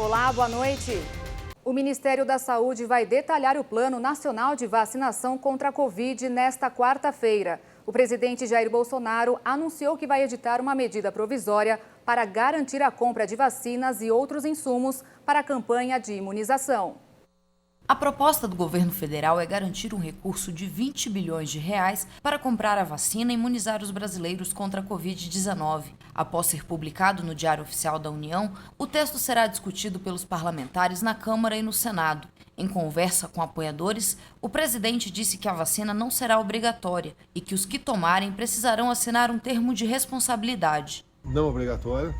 Olá, boa noite. O Ministério da Saúde vai detalhar o Plano Nacional de Vacinação contra a Covid nesta quarta-feira. O presidente Jair Bolsonaro anunciou que vai editar uma medida provisória para garantir a compra de vacinas e outros insumos para a campanha de imunização. A proposta do governo federal é garantir um recurso de 20 bilhões de reais para comprar a vacina e imunizar os brasileiros contra a Covid-19. Após ser publicado no Diário Oficial da União, o texto será discutido pelos parlamentares na Câmara e no Senado. Em conversa com apoiadores, o presidente disse que a vacina não será obrigatória e que os que tomarem precisarão assinar um termo de responsabilidade. Não obrigatória.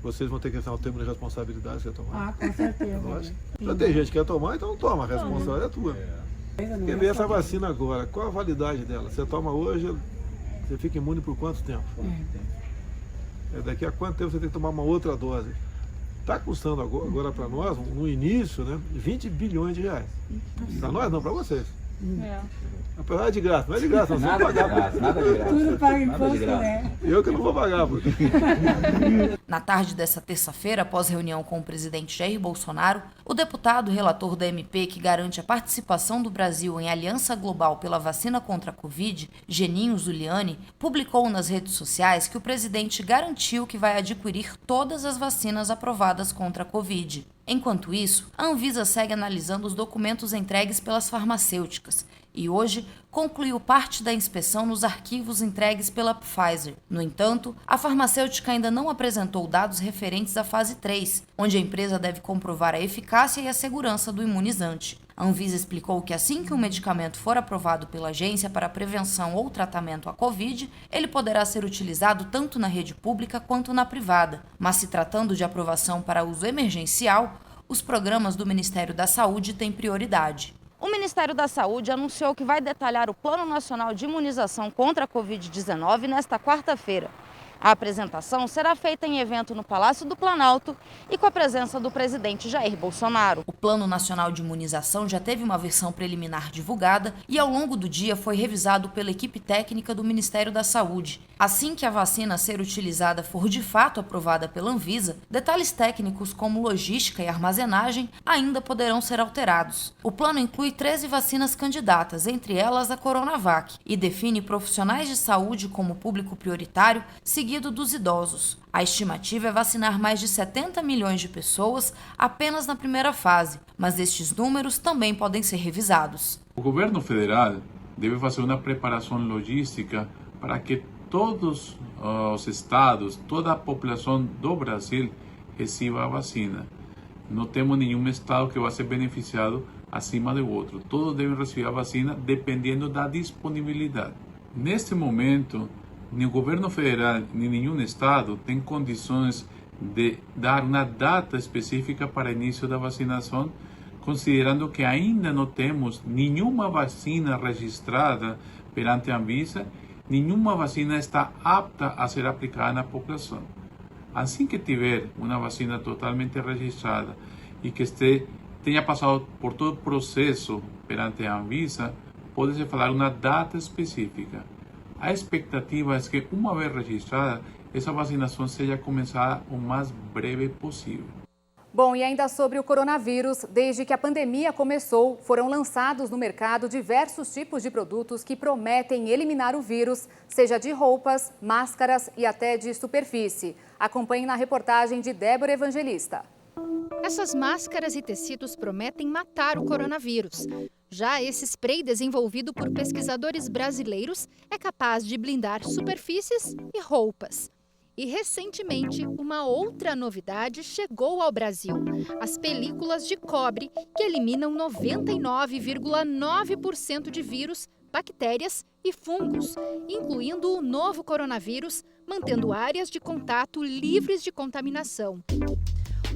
Vocês vão ter que assinar o termo de responsabilidade que quer tomar. Ah, com certeza. Já tem gente que quer tomar, então toma, a responsabilidade é tua. Quer ver essa vacina agora? Qual a validade dela? Você toma hoje, você fica imune por quanto tempo? Daqui a quanto tempo você tem que tomar uma outra dose? Está custando agora para nós, no início, né, 20 bilhões de reais. Para nós não, para vocês. Apesar de graça, não é de graça, não nada pagar. De graça, nada de graça. Tudo paga imposto, né? Eu que não vou pagar. Porque... Na tarde desta terça-feira, após reunião com o presidente Jair Bolsonaro, o deputado relator da MP que garante a participação do Brasil em Aliança Global pela Vacina contra a Covid, Geninho Zuliani, publicou nas redes sociais que o presidente garantiu que vai adquirir todas as vacinas aprovadas contra a Covid. Enquanto isso, a Anvisa segue analisando os documentos entregues pelas farmacêuticas e hoje concluiu parte da inspeção nos arquivos entregues pela Pfizer. No entanto, a farmacêutica ainda não apresentou dados referentes à fase 3, onde a empresa deve comprovar a eficácia e a segurança do imunizante. A Anvisa explicou que assim que um medicamento for aprovado pela agência para prevenção ou tratamento à Covid, ele poderá ser utilizado tanto na rede pública quanto na privada. Mas se tratando de aprovação para uso emergencial, os programas do Ministério da Saúde têm prioridade. O Ministério da Saúde anunciou que vai detalhar o Plano Nacional de Imunização contra a Covid-19 nesta quarta-feira. A apresentação será feita em evento no Palácio do Planalto e com a presença do presidente Jair Bolsonaro. O Plano Nacional de Imunização já teve uma versão preliminar divulgada e ao longo do dia foi revisado pela equipe técnica do Ministério da Saúde. Assim que a vacina a ser utilizada for de fato aprovada pela Anvisa, detalhes técnicos como logística e armazenagem ainda poderão ser alterados. O plano inclui 13 vacinas candidatas, entre elas a Coronavac, e define profissionais de saúde como público prioritário, seguido dos idosos. A estimativa é vacinar mais de 70 milhões de pessoas apenas na primeira fase, mas estes números também podem ser revisados. O governo federal deve fazer uma preparação logística para que todos os estados, toda a população do Brasil receba a vacina. Não temos nenhum estado que vai ser beneficiado acima do outro. Todos devem receber a vacina dependendo da disponibilidade. Neste momento, nem o governo federal, nem nenhum estado tem condições de dar uma data específica para o início da vacinação, considerando que ainda não temos nenhuma vacina registrada perante a Anvisa, nenhuma vacina está apta a ser aplicada na população. Assim que tiver uma vacina totalmente registrada e que tenha passado por todo o processo perante a Anvisa, pode-se falar uma data específica. A expectativa é que, uma vez registrada, essa vacinação seja começada o mais breve possível. Bom, e ainda sobre o coronavírus, desde que a pandemia começou, foram lançados no mercado diversos tipos de produtos que prometem eliminar o vírus, seja de roupas, máscaras e até de superfície. Acompanhe na reportagem de Débora Evangelista. Essas máscaras e tecidos prometem matar o coronavírus. Já esse spray desenvolvido por pesquisadores brasileiros é capaz de blindar superfícies e roupas. E recentemente, uma outra novidade chegou ao Brasil: as películas de cobre, que eliminam 99,9% de vírus, bactérias e fungos, incluindo o novo coronavírus, mantendo áreas de contato livres de contaminação.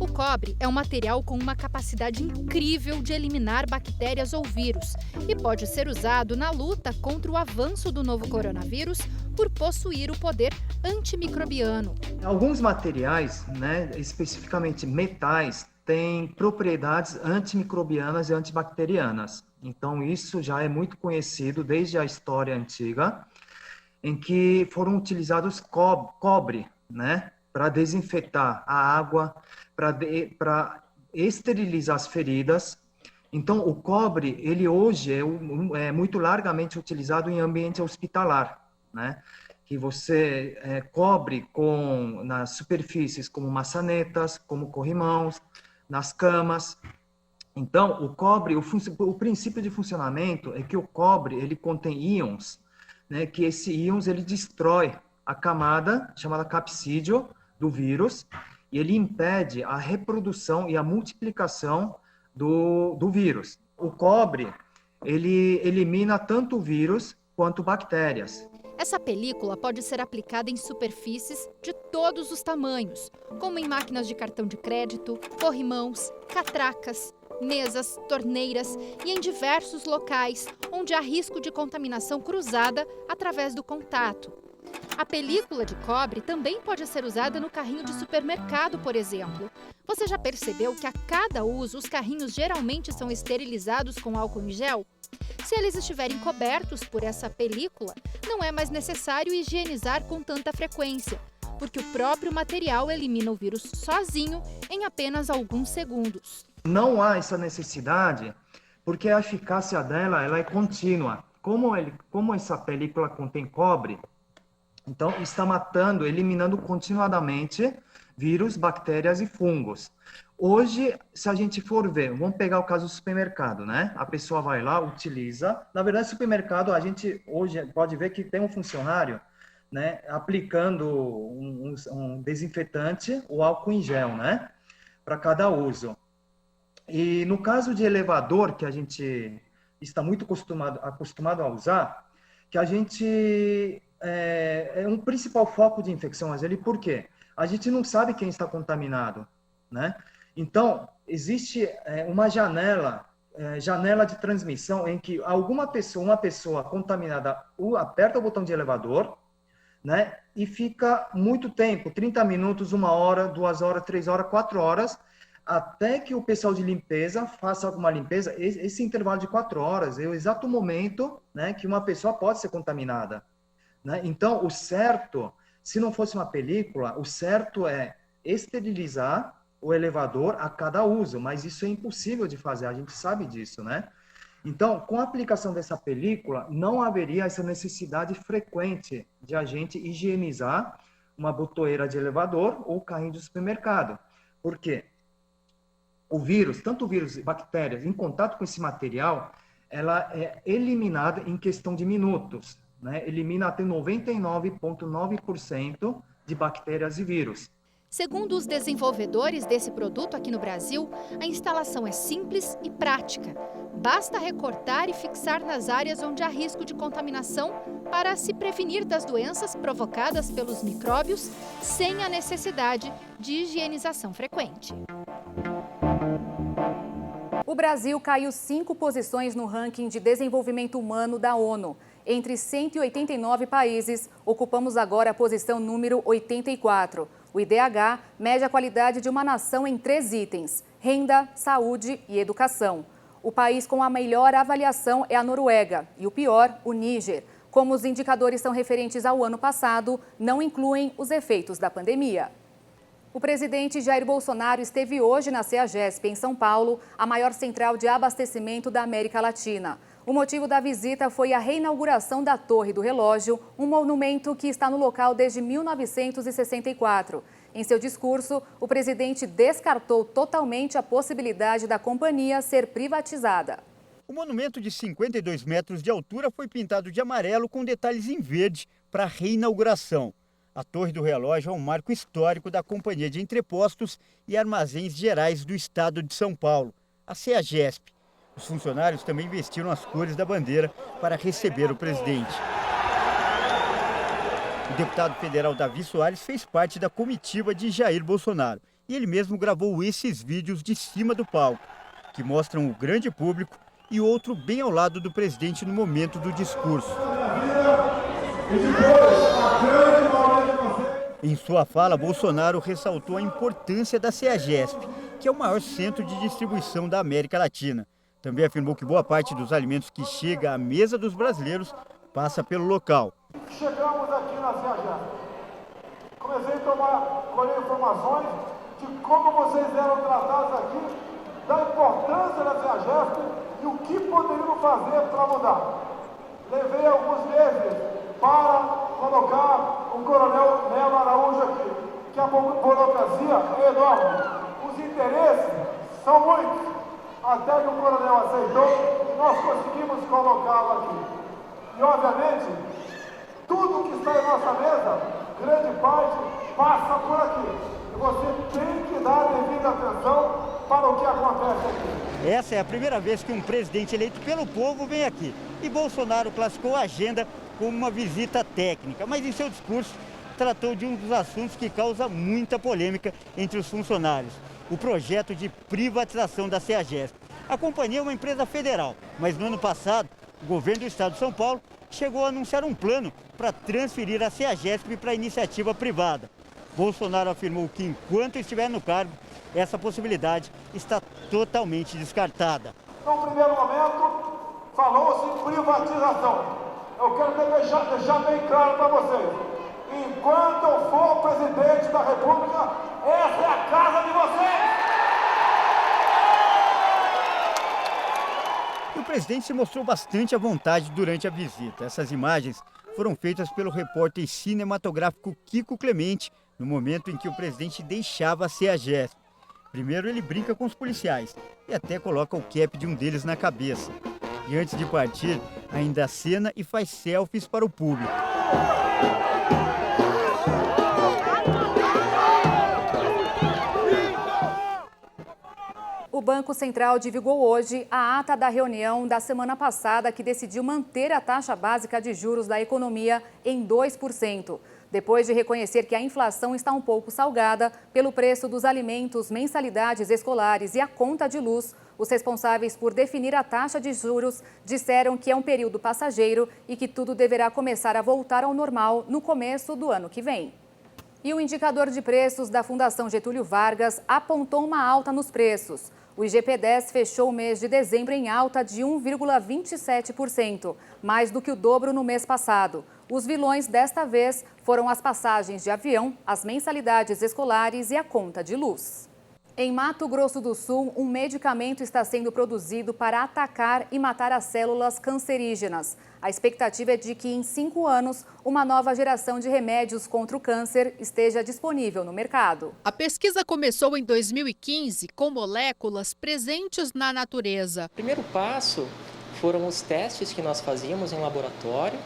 O cobre é um material com uma capacidade incrível de eliminar bactérias ou vírus e pode ser usado na luta contra o avanço do novo coronavírus por possuir o poder antimicrobiano. Alguns materiais, especificamente metais, têm propriedades antimicrobianas e antibacterianas. Então isso já é muito conhecido desde a história antiga, em que foram utilizados cobre, para desinfetar a água, para esterilizar as feridas. Então, o cobre, ele hoje é muito largamente utilizado em ambiente hospitalar, né? Que você cobre nas superfícies como maçanetas, como corrimãos, nas camas. Então, o cobre, o princípio de funcionamento é que o cobre, ele contém íons, né? Que esse íons, ele destrói a camada chamada capsídeo do vírus e ele impede a reprodução e a multiplicação do vírus. O cobre, ele elimina tanto o vírus quanto bactérias. Essa película pode ser aplicada em superfícies de todos os tamanhos, como em máquinas de cartão de crédito, corrimãos, catracas, mesas, torneiras e em diversos locais onde há risco de contaminação cruzada através do contato. A película de cobre também pode ser usada no carrinho de supermercado, por exemplo. Você já percebeu que a cada uso os carrinhos geralmente são esterilizados com álcool em gel? Se eles estiverem cobertos por essa película, não é mais necessário higienizar com tanta frequência, porque o próprio material elimina o vírus sozinho em apenas alguns segundos. Não há essa necessidade, porque a eficácia dela ela é contínua. Como essa película contém cobre, então está eliminando continuadamente vírus, bactérias e fungos. Hoje, se a gente for ver, vamos pegar o caso do supermercado, né? A pessoa vai lá, utiliza. Na verdade, supermercado, a gente hoje pode ver que tem um funcionário, né, aplicando um desinfetante, o álcool em gel, né? Para cada uso. E no caso de elevador, que a gente está muito acostumado a usar, que a gente é um principal foco de infecção, mas por quê? A gente não sabe quem está contaminado, né? Então, existe uma janela de transmissão em que uma pessoa contaminada aperta o botão de elevador, né? E fica muito tempo, 30 minutos, 1 hora, 2 horas, 3 horas, 4 horas, até que o pessoal de limpeza faça alguma limpeza. Esse intervalo de 4 horas é o exato momento, né, que uma pessoa pode ser contaminada, né? Então, o certo, se não fosse uma película, o certo é esterilizar o elevador a cada uso, mas isso é impossível de fazer, a gente sabe disso, né? Então, com a aplicação dessa película, não haveria essa necessidade frequente de a gente higienizar uma botoeira de elevador ou carrinho de supermercado. Por quê? O vírus, tanto o vírus e bactérias, em contato com esse material, ela é eliminada em questão de minutos, né? Elimina até 99,9% de bactérias e vírus. Segundo os desenvolvedores desse produto aqui no Brasil, a instalação é simples e prática. Basta recortar e fixar nas áreas onde há risco de contaminação para se prevenir das doenças provocadas pelos micróbios sem a necessidade de higienização frequente. O Brasil caiu 5 posições no ranking de desenvolvimento humano da ONU. Entre 189 países, ocupamos agora a posição número 84. O IDH mede a qualidade de uma nação em 3 itens: renda, saúde e educação. O país com a melhor avaliação é a Noruega e o pior, o Níger. Como os indicadores são referentes ao ano passado, não incluem os efeitos da pandemia. O presidente Jair Bolsonaro esteve hoje na CEAGESP, em São Paulo, a maior central de abastecimento da América Latina. O motivo da visita foi a reinauguração da Torre do Relógio, um monumento que está no local desde 1964. Em seu discurso, o presidente descartou totalmente a possibilidade da companhia ser privatizada. O monumento de 52 metros de altura foi pintado de amarelo com detalhes em verde para a reinauguração. A Torre do Relógio é um marco histórico da Companhia de Entrepostos e Armazéns Gerais do Estado de São Paulo, a CEAGESP. Os funcionários também vestiram as cores da bandeira para receber o presidente. O deputado federal Davi Soares fez parte da comitiva de Jair Bolsonaro e ele mesmo gravou esses vídeos de cima do palco, que mostram o grande público e outro bem ao lado do presidente no momento do discurso. Em sua fala, Bolsonaro ressaltou a importância da CEAGESP, que é o maior centro de distribuição da América Latina. Também afirmou que boa parte dos alimentos que chega à mesa dos brasileiros passa pelo local. Chegamos aqui na CEAGESP. Comecei a colher informações de como vocês eram tratados aqui, da importância da CEAGESP e o que poderiam fazer para mudar. Levei alguns meses para colocar o Coronel Melo Araújo aqui, que a burocracia é enorme. Os interesses são muitos. Até que o Coronel aceitou, nós conseguimos colocá-lo aqui. E, obviamente, tudo que está em nossa mesa, grande parte, passa por aqui. E você tem que dar devida atenção para o que acontece aqui. Essa é a primeira vez que um presidente eleito pelo povo vem aqui. E Bolsonaro classificou a agenda como uma visita técnica, mas em seu discurso tratou de um dos assuntos que causa muita polêmica entre os funcionários: o projeto de privatização da CEAGESP. A companhia é uma empresa federal, mas no ano passado, o governo do estado de São Paulo chegou a anunciar um plano para transferir a CEAGESP para a iniciativa privada. Bolsonaro afirmou que, enquanto estiver no cargo, essa possibilidade está totalmente descartada. No primeiro momento, falou-se em privatização. Eu quero deixar bem claro para vocês. Enquanto eu for presidente da República, essa é a casa de vocês! E o presidente se mostrou bastante à vontade durante a visita. Essas imagens foram feitas pelo repórter cinematográfico Kiko Clemente, no momento em que o presidente deixava a CEAGESP. Primeiro ele brinca com os policiais e até coloca o cap de um deles na cabeça. E antes de partir, ainda acena e faz selfies para o público. O Banco Central divulgou hoje a ata da reunião da semana passada que decidiu manter a taxa básica de juros da economia em 2%. Depois de reconhecer que a inflação está um pouco salgada pelo preço dos alimentos, mensalidades escolares e a conta de luz, os responsáveis por definir a taxa de juros disseram que é um período passageiro e que tudo deverá começar a voltar ao normal no começo do ano que vem. E o indicador de preços da Fundação Getúlio Vargas apontou uma alta nos preços. O IGP-10 fechou o mês de dezembro em alta de 1,27%, mais do que o dobro no mês passado. Os vilões desta vez foram as passagens de avião, as mensalidades escolares e a conta de luz. Em Mato Grosso do Sul, um medicamento está sendo produzido para atacar e matar as células cancerígenas. A expectativa é de que, em 5 anos, uma nova geração de remédios contra o câncer esteja disponível no mercado. A pesquisa começou em 2015 com moléculas presentes na natureza. O primeiro passo foram os testes que nós fazíamos em laboratório,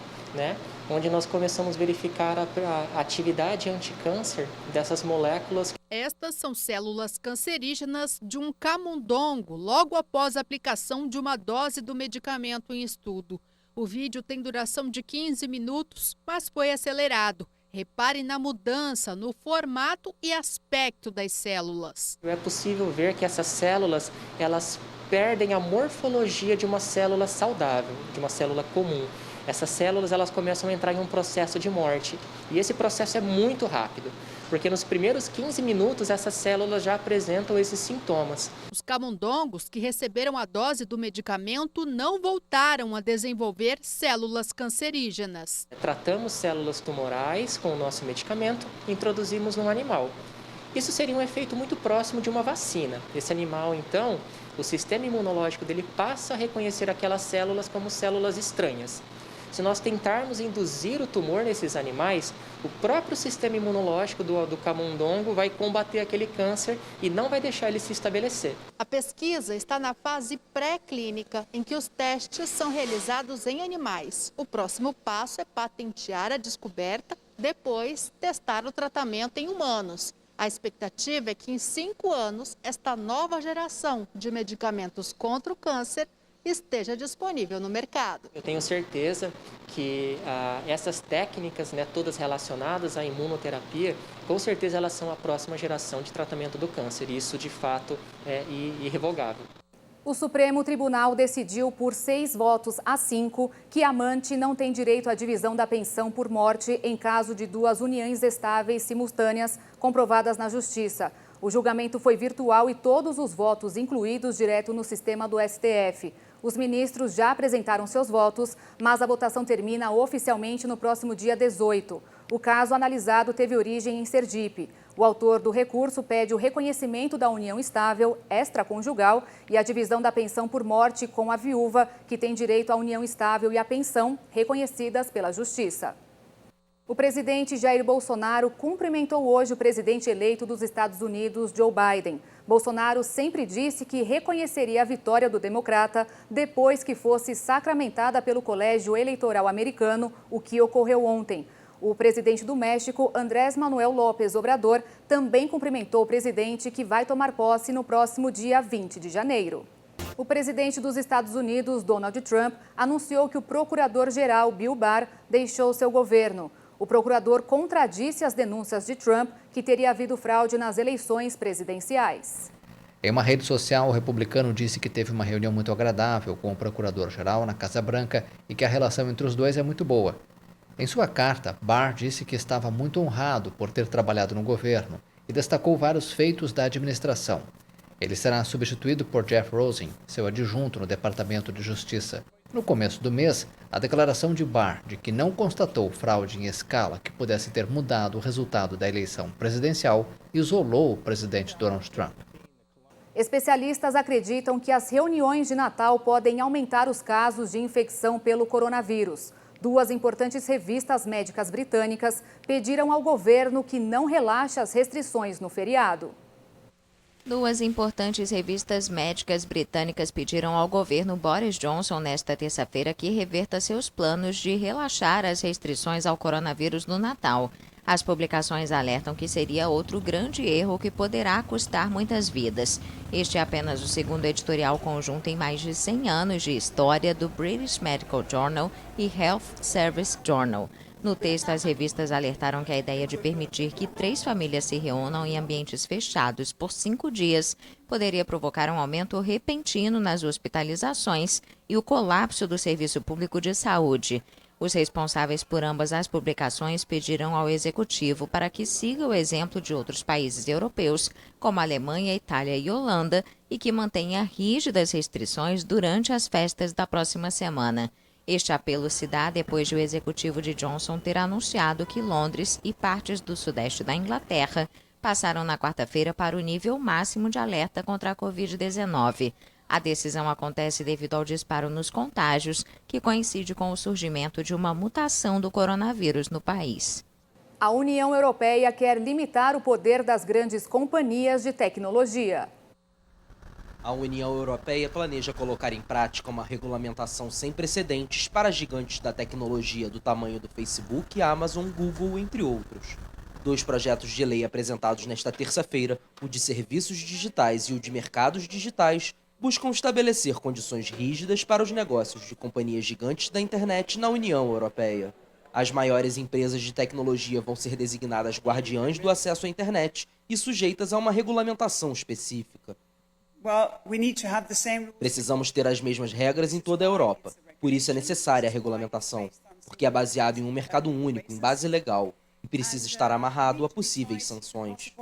onde nós começamos a verificar a atividade anticâncer dessas moléculas. Estas são células cancerígenas de um camundongo, logo após a aplicação de uma dose do medicamento em estudo. O vídeo tem duração de 15 minutos, mas foi acelerado. Repare na mudança no formato e aspecto das células. É possível ver que essas células, elas perdem a morfologia de uma célula saudável, de uma célula comum. Essas células elas começam a entrar em um processo de morte. E esse processo é muito rápido, porque nos primeiros 15 minutos essas células já apresentam esses sintomas. Os camundongos que receberam a dose do medicamento não voltaram a desenvolver células cancerígenas. Tratamos células tumorais com o nosso medicamento e introduzimos no animal. Isso seria um efeito muito próximo de uma vacina. Esse animal, então, o sistema imunológico dele passa a reconhecer aquelas células como células estranhas. Se nós tentarmos induzir o tumor nesses animais, o próprio sistema imunológico do camundongo vai combater aquele câncer e não vai deixar ele se estabelecer. A pesquisa está na fase pré-clínica, em que os testes são realizados em animais. O próximo passo é patentear a descoberta, depois testar o tratamento em humanos. A expectativa é que em 5 anos, esta nova geração de medicamentos contra o câncer esteja disponível no mercado. Eu tenho certeza que essas técnicas, todas relacionadas à imunoterapia, com certeza elas são a próxima geração de tratamento do câncer. E isso, de fato, é irrevogável. O Supremo Tribunal decidiu por 6 votos a 5 que amante não tem direito à divisão da pensão por morte em caso de 2 uniões estáveis simultâneas comprovadas na Justiça. O julgamento foi virtual e todos os votos incluídos direto no sistema do STF. Os ministros já apresentaram seus votos, mas a votação termina oficialmente no próximo dia 18. O caso analisado teve origem em Sergipe. O autor do recurso pede o reconhecimento da união estável extraconjugal e a divisão da pensão por morte com a viúva, que tem direito à união estável e à pensão, reconhecidas pela Justiça. O presidente Jair Bolsonaro cumprimentou hoje o presidente eleito dos Estados Unidos, Joe Biden. Bolsonaro sempre disse que reconheceria a vitória do democrata depois que fosse sacramentada pelo Colégio Eleitoral Americano, o que ocorreu ontem. O presidente do México, Andrés Manuel López Obrador, também cumprimentou o presidente, que vai tomar posse no próximo dia 20 de janeiro. O presidente dos Estados Unidos, Donald Trump, anunciou que o procurador-geral Bill Barr deixou seu governo. O procurador contradisse as denúncias de Trump que teria havido fraude nas eleições presidenciais. Em uma rede social, o republicano disse que teve uma reunião muito agradável com o procurador-geral na Casa Branca e que a relação entre os dois é muito boa. Em sua carta, Barr disse que estava muito honrado por ter trabalhado no governo e destacou vários feitos da administração. Ele será substituído por Jeff Rosen, seu adjunto no Departamento de Justiça. No começo do mês, a declaração de Barr de que não constatou fraude em escala que pudesse ter mudado o resultado da eleição presidencial isolou o presidente Donald Trump. Especialistas acreditam que as reuniões de Natal podem aumentar os casos de infecção pelo coronavírus. Duas importantes revistas médicas britânicas pediram ao governo que não relaxe as restrições no feriado. Duas importantes revistas médicas britânicas pediram ao governo Boris Johnson nesta terça-feira que reverta seus planos de relaxar as restrições ao coronavírus no Natal. As publicações alertam que seria outro grande erro que poderá custar muitas vidas. Este é apenas o segundo editorial conjunto em mais de 100 anos de história do British Medical Journal e Health Service Journal. No texto, as revistas alertaram que a ideia de permitir que 3 famílias se reúnam em ambientes fechados por 5 dias poderia provocar um aumento repentino nas hospitalizações e o colapso do serviço público de saúde. Os responsáveis por ambas as publicações pediram ao executivo para que siga o exemplo de outros países europeus, como Alemanha, Itália e Holanda, e que mantenha rígidas restrições durante as festas da próxima semana. Este apelo se dá depois de o executivo de Johnson ter anunciado que Londres e partes do sudeste da Inglaterra passaram na quarta-feira para o nível máximo de alerta contra a Covid-19. A decisão acontece devido ao disparo nos contágios, que coincide com o surgimento de uma mutação do coronavírus no país. A União Europeia quer limitar o poder das grandes companhias de tecnologia. A União Europeia planeja colocar em prática uma regulamentação sem precedentes para gigantes da tecnologia do tamanho do Facebook, Amazon, Google, entre outros. 2 projetos de lei apresentados nesta terça-feira, o de serviços digitais e o de mercados digitais, buscam estabelecer condições rígidas para os negócios de companhias gigantes da internet na União Europeia. As maiores empresas de tecnologia vão ser designadas guardiãs do acesso à internet e sujeitas a uma regulamentação específica. Precisamos ter as mesmas regras em toda a Europa. Por isso é necessária a regulamentação, porque é baseado em um mercado único, em base legal, e precisa estar amarrado a possíveis sanções.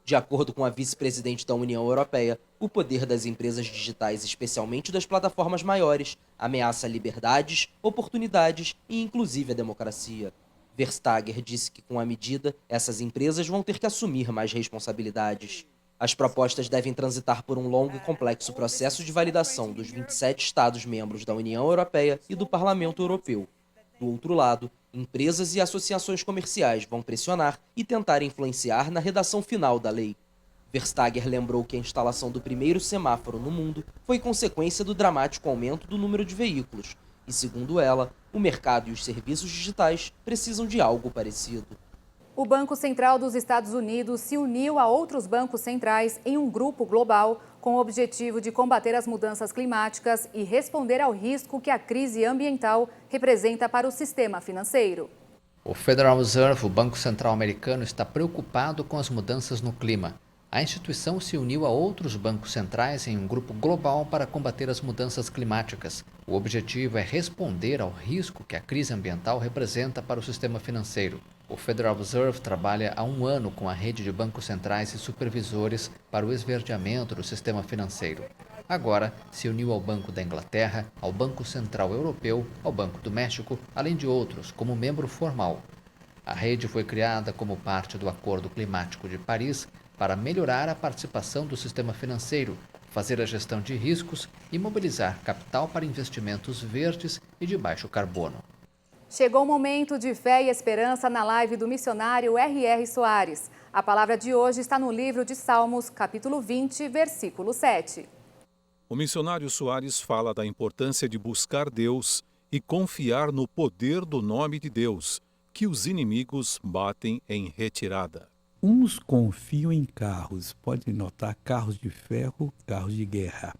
De acordo com a vice-presidente da União Europeia, o poder das empresas digitais, especialmente das plataformas maiores, ameaça liberdades, oportunidades e inclusive a democracia. Vestager disse que, com a medida, essas empresas vão ter que assumir mais responsabilidades. As propostas devem transitar por um longo e complexo processo de validação dos 27 Estados-membros da União Europeia e do Parlamento Europeu. Do outro lado, empresas e associações comerciais vão pressionar e tentar influenciar na redação final da lei. Vestager lembrou que a instalação do primeiro semáforo no mundo foi consequência do dramático aumento do número de veículos, e, segundo ela, o mercado e os serviços digitais precisam de algo parecido. O Banco Central dos Estados Unidos se uniu a outros bancos centrais em um grupo global com o objetivo de combater as mudanças climáticas e responder ao risco que a crise ambiental representa para o sistema financeiro. O Federal Reserve, o Banco Central americano, está preocupado com as mudanças no clima. A instituição se uniu a outros bancos centrais em um grupo global para combater as mudanças climáticas. O objetivo é responder ao risco que a crise ambiental representa para o sistema financeiro. O Federal Reserve trabalha há 1 ano com a rede de bancos centrais e supervisores para o esverdeamento do sistema financeiro. Agora, se uniu ao Banco da Inglaterra, ao Banco Central Europeu, ao Banco do México, além de outros, como membro formal. A rede foi criada como parte do Acordo Climático de Paris para melhorar a participação do sistema financeiro, fazer a gestão de riscos e mobilizar capital para investimentos verdes e de baixo carbono. Chegou o momento de fé e esperança na live do missionário R.R. Soares. A palavra de hoje está no livro de Salmos, capítulo 20, versículo 7. O missionário Soares fala da importância de buscar Deus e confiar no poder do nome de Deus, que os inimigos batem em retirada. Uns confiam em carros, pode notar carros de ferro, carros de guerra,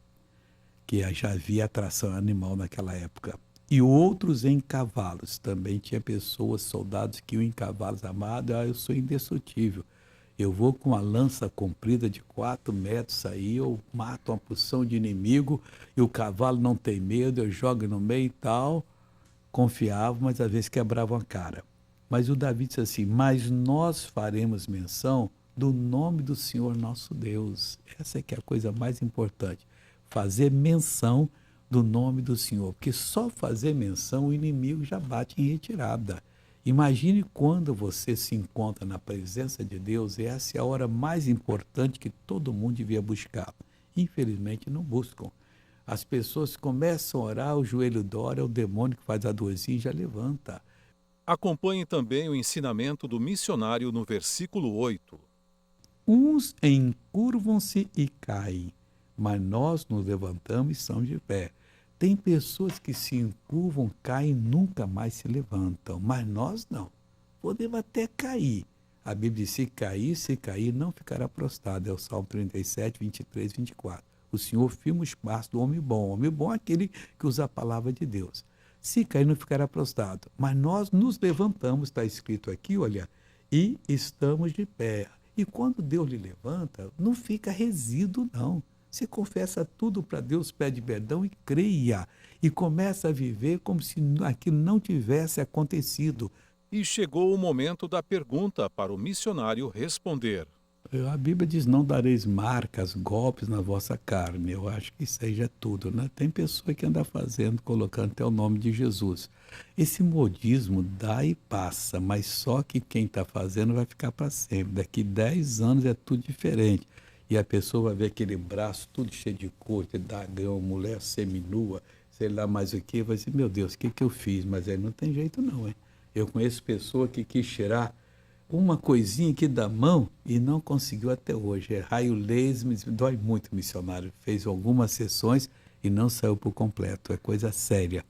que já havia atração animal naquela época. E outros em cavalos, também tinha pessoas, soldados que iam em cavalos amados, eu sou indestrutível. Eu vou com uma lança comprida de 4 metros aí, eu mato uma porção de inimigo e o cavalo não tem medo, eu jogo no meio e tal. Confiava, mas às vezes quebravam a cara. Mas o Davi disse assim, mas nós faremos menção do nome do Senhor nosso Deus. Essa é que é a coisa mais importante, fazer menção do nome do Senhor, porque só fazer menção o inimigo já bate em retirada. Imagine quando você se encontra na presença de Deus, essa é a hora mais importante que todo mundo devia buscar. Infelizmente não buscam. As pessoas começam a orar, o joelho dora, o demônio que faz a dorzinha já levanta. Acompanhe também o ensinamento do missionário no versículo 8. Uns encurvam-se e caem, mas nós nos levantamos e somos de pé. Tem pessoas que se encurvam, caem e nunca mais se levantam, mas nós não. Podemos até cair. A Bíblia diz, se cair, não ficará prostrado. É o Salmo 37, 23, 24. O Senhor firma o espaço do homem bom. O homem bom é aquele que usa a palavra de Deus. Se cair, não ficará prostrado. Mas nós nos levantamos, está escrito aqui, olha, e estamos de pé. E quando Deus lhe levanta, não fica resíduo, não. Você confessa tudo para Deus, pede perdão e creia. E começa a viver como se aquilo não tivesse acontecido. E chegou o momento da pergunta para o missionário responder. A Bíblia diz, não dareis marcas, golpes na vossa carne. Eu acho que isso aí já é tudo, né? Tem pessoa que anda fazendo, colocando até o nome de Jesus. Esse modismo dá e passa, mas só que quem está fazendo vai ficar para sempre. Daqui 10 anos é tudo diferente. E a pessoa vai ver aquele braço tudo cheio de cor, de dragão, mulher seminua, sei lá mais o que, vai dizer, meu Deus, o que eu fiz? Mas aí não tem jeito não, hein? Eu conheço pessoa que quis tirar uma coisinha aqui da mão e não conseguiu até hoje. É raio laser, dói muito o missionário. Fez algumas sessões e não saiu por completo, é coisa séria.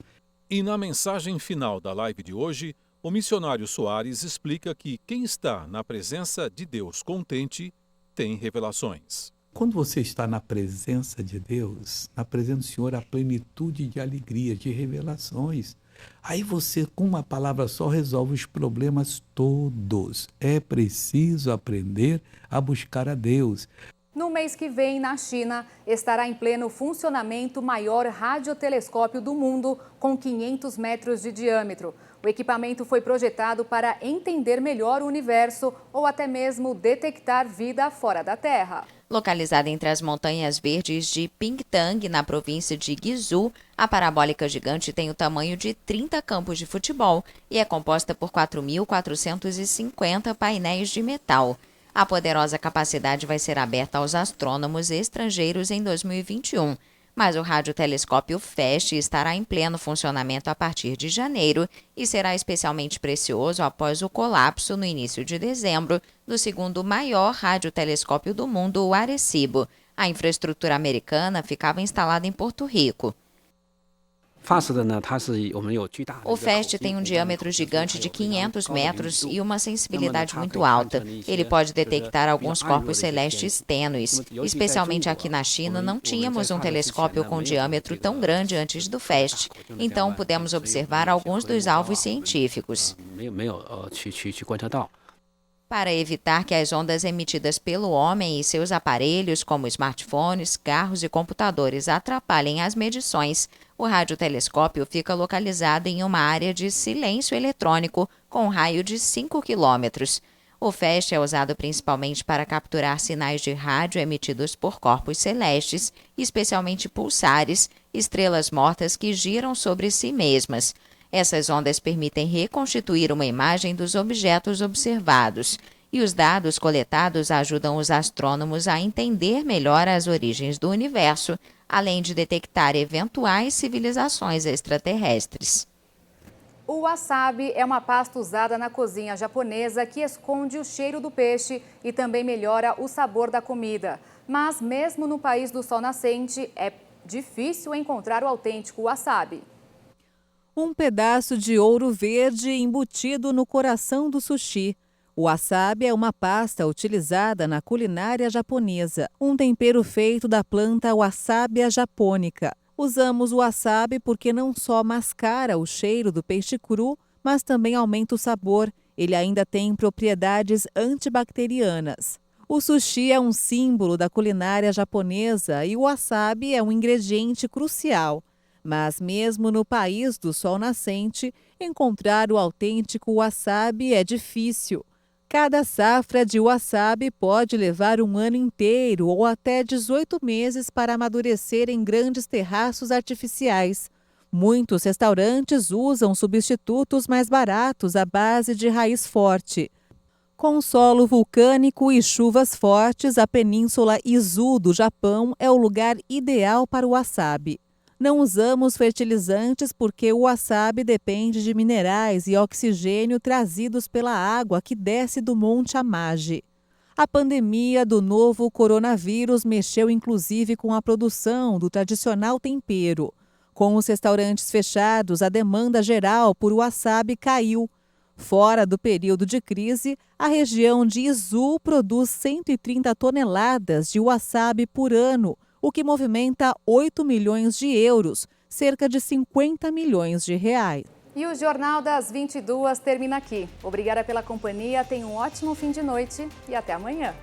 E na mensagem final da live de hoje, o missionário Soares explica que quem está na presença de Deus contente tem revelações. Quando você está na presença de Deus, na presença do Senhor, a plenitude de alegria, de revelações. Aí você, com uma palavra só, resolve os problemas todos. É preciso aprender a buscar a Deus. No mês que vem, na China, estará em pleno funcionamento o maior radiotelescópio do mundo, com 500 metros de diâmetro. O equipamento foi projetado para entender melhor o universo ou até mesmo detectar vida fora da Terra. Localizada entre as montanhas verdes de Pingtang, na província de Guizhou, a parabólica gigante tem o tamanho de 30 campos de futebol e é composta por 4.450 painéis de metal. A poderosa capacidade vai ser aberta aos astrônomos estrangeiros em 2021. Mas o radiotelescópio FEST estará em pleno funcionamento a partir de janeiro e será especialmente precioso após o colapso no início de dezembro do segundo maior radiotelescópio do mundo, o Arecibo. A infraestrutura americana ficava instalada em Porto Rico. O FEST tem um diâmetro gigante de 500 metros e uma sensibilidade muito alta. Ele pode detectar alguns corpos celestes tênues. Especialmente aqui na China, não tínhamos um telescópio com diâmetro tão grande antes do FEST. Então, pudemos observar alguns dos alvos científicos. Para evitar que as ondas emitidas pelo homem e seus aparelhos, como smartphones, carros e computadores, atrapalhem as medições, o radiotelescópio fica localizado em uma área de silêncio eletrônico com um raio de 5 quilômetros. O FEST é usado principalmente para capturar sinais de rádio emitidos por corpos celestes, especialmente pulsares, estrelas mortas que giram sobre si mesmas. Essas ondas permitem reconstituir uma imagem dos objetos observados, e os dados coletados ajudam os astrônomos a entender melhor as origens do universo, além de detectar eventuais civilizações extraterrestres. O wasabi é uma pasta usada na cozinha japonesa que esconde o cheiro do peixe e também melhora o sabor da comida. Mas mesmo no país do sol nascente, é difícil encontrar o autêntico wasabi. Um pedaço de ouro verde embutido no coração do sushi. O wasabi é uma pasta utilizada na culinária japonesa, um tempero feito da planta Wasabia japonica. Usamos o wasabi porque não só mascara o cheiro do peixe cru, mas também aumenta o sabor. Ele ainda tem propriedades antibacterianas. O sushi é um símbolo da culinária japonesa e o wasabi é um ingrediente crucial. Mas mesmo no país do sol nascente, encontrar o autêntico wasabi é difícil. Cada safra de wasabi pode levar um ano inteiro ou até 18 meses para amadurecer em grandes terraços artificiais. Muitos restaurantes usam substitutos mais baratos à base de raiz forte. Com solo vulcânico e chuvas fortes, a península Izu do Japão é o lugar ideal para o wasabi. Não usamos fertilizantes porque o wasabi depende de minerais e oxigênio trazidos pela água que desce do Monte Amagi. A pandemia do novo coronavírus mexeu inclusive com a produção do tradicional tempero. Com os restaurantes fechados, a demanda geral por wasabi caiu. Fora do período de crise, a região de Izu produz 130 toneladas de wasabi por ano, o que movimenta 8 milhões de euros, cerca de 50 milhões de reais. E o Jornal das 22 termina aqui. Obrigada pela companhia, tenha um ótimo fim de noite e até amanhã.